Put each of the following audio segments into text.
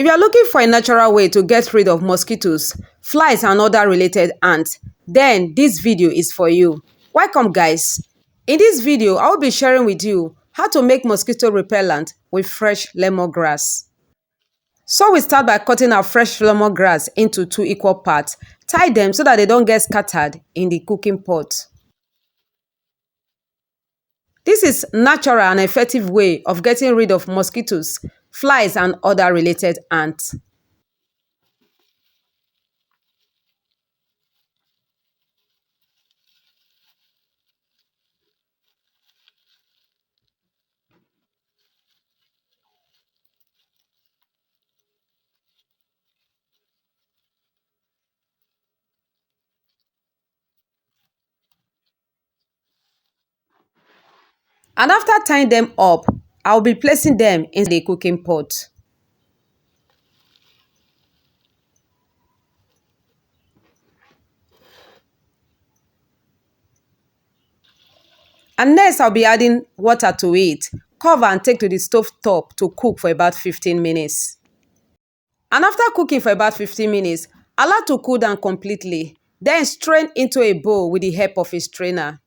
If you're looking for a natural way to get rid of mosquitoes, flies and other related ants, then this video is for you. Welcome guys. In this video, I will be sharing with you how to make mosquito repellent with fresh lemongrass. So we start by cutting our fresh lemongrass into 2 equal parts. Tie them so that they don't get scattered in the cooking pot. This is natural and effective way of getting rid of mosquitoes, flies and other related ants. And after tying them up, I'll be placing them in the cooking pot. And next I'll be adding water to it. Cover and take to the stove top to cook for about 15 minutes. And after cooking for about 15 minutes, allow to cool down completely. Then strain into a bowl with the help of a strainer.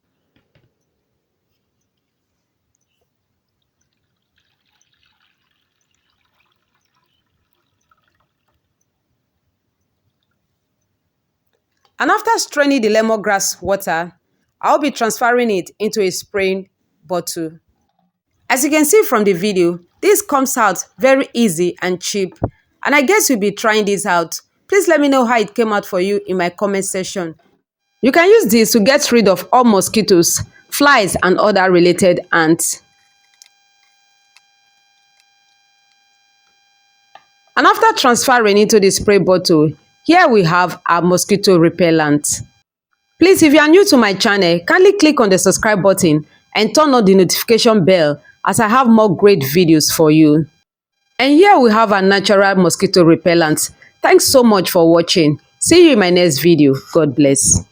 And after straining the lemongrass water, I'll be transferring it into a spraying bottle. As you can see from the video, this comes out very easy and cheap. And I guess you'll be trying this out. Please let me know how it came out for you in my comment section. You can use this to get rid of all mosquitoes, flies and other related ants. And after transferring into the spray bottle, here we have our mosquito repellent. Please, if you are new to my channel, kindly click on the subscribe button and turn on the notification bell as I have more great videos for you. And here we have a natural mosquito repellent. Thanks so much for watching. See you in my next video. God bless.